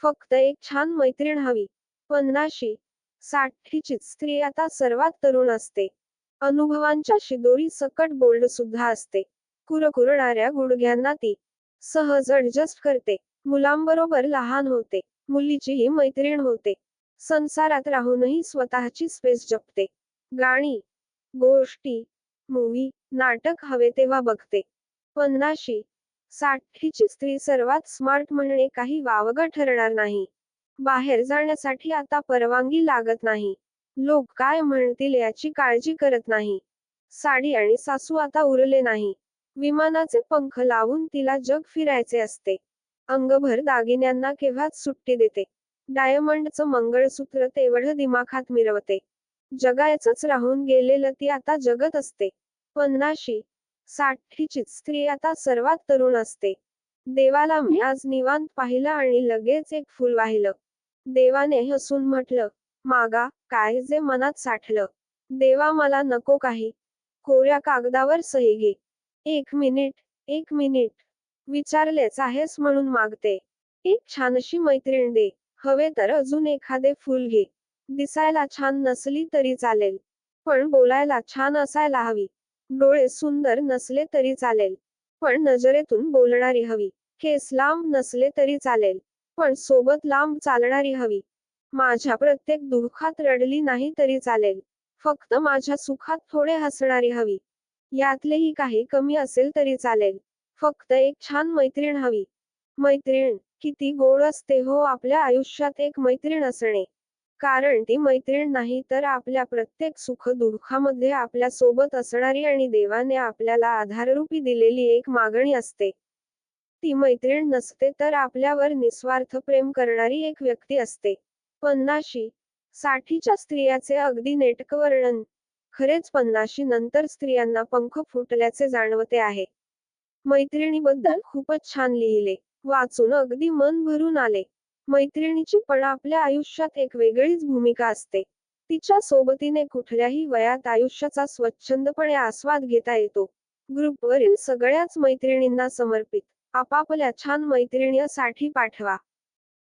फक्त एक छान मैत्रीण हवी. 50शी 60ची स्त्री आता सर्वात तरुण असते. अनुभवांच्या शिदोरी सकट बोल्ड सुद्धा असते. कुरकुरणाऱ्या गुडघ्यांना ती सहज ऍडजस्ट करते. मुलांबरोबर लहान होते. मुलीचीही मैत्रीण होते. संसारात राहूनही स्वतःची स्पेस जपते. गाणी, गोष्टी, मूवी, नाटक हवे तेव्हा बघते. 50शी 60ची स्त्री सर्वात स्मार्ट म्हणणे काही वावगं ठरणार नाही. बाहेर जाण्यासाठी आता परवानगी लागत नाही. लोक काय म्हणतील याची काळजी करत नाही. साडी आणि सासू आता उरले नाही. विमानाचे पंख लावून तिला जग फिरायचे असते. अंगभर दागिन्यांना केव्हाच सुट्टी देते. डायमंडचं मंगळसूत्र तेवढं दिमाखात मिरवते. जगायचंच राहून गेलेलं ती आता जगत असते. 50शी 60ची स्त्री आता सर्वात तरुण असते. देवाला मी आज निवांत पाहिलं आणि लगेच एक फुल वाहिलं. देवाने हसून म्हटलं, मागा, काय जे मनात साठलं. देवा मला नको काही. कोऱ्या कागदावर सही घे. 1 मिनिट, 1 मिनिट. विचारलेच आहेस म्हणून मागते. एक छानशी मैत्रीण दे. हवे तर अजून एखादे फुल घे. दिसायला छान नसली तरी चालेल. पण बोलायला छान असायला हवी. डोळे सुंदर नसले तरी चालेल. पण नजरेतून बोलणारी हवी. केस लांब नसले तरी चालेल. पण सोबत लांब चालणारी हवी. माझ्या प्रत्येक दुःखात रडली नाही तरी चालेल. फक्त माझ्या सुखात थोडे हसणारी हवी. यातलेही काही कमी असेल तरी चालेल. फक्त एक छान मैत्रीण हवी. मैत्रीण, किती गोड असते हो आपल्या आयुष्यात एक मैत्रीण असणे. कारण ती मैत्रीण नाही तर आपल्या प्रत्येक सुख-दुःखामध्ये आपल्या सोबत असणारी आणि देवाने आपल्याला आधाररूपी दिलेली एक मागणी असते. ती मैत्रीण नसते तर आपल्यावर निस्वार्थ प्रेम करणारी एक व्यक्ती असते. 50शी 60च्या स्त्रियाचे अगदी नेटकं वर्णन. खरेच 50शी नंतर स्त्रियांना पंख फुटल्याचे जाणवते आहे. मैत्रिणीबद्दल खूपच छान लिहिले. वाचून अगदी मन भरून आले. मैत्रिणीची पण आपल्या आयुष्यात एक वेगळीच भूमिका असते. तिच्या सोबतीने कुठल्याही वयात आयुष्याचा स्वच्छंदपणे आस्वाद घेता येतो. ग्रुपवरील सगळ्याच मैत्रिणींना समर्पित. आपापल्या छान मैत्रिणींसाठी पाठवा.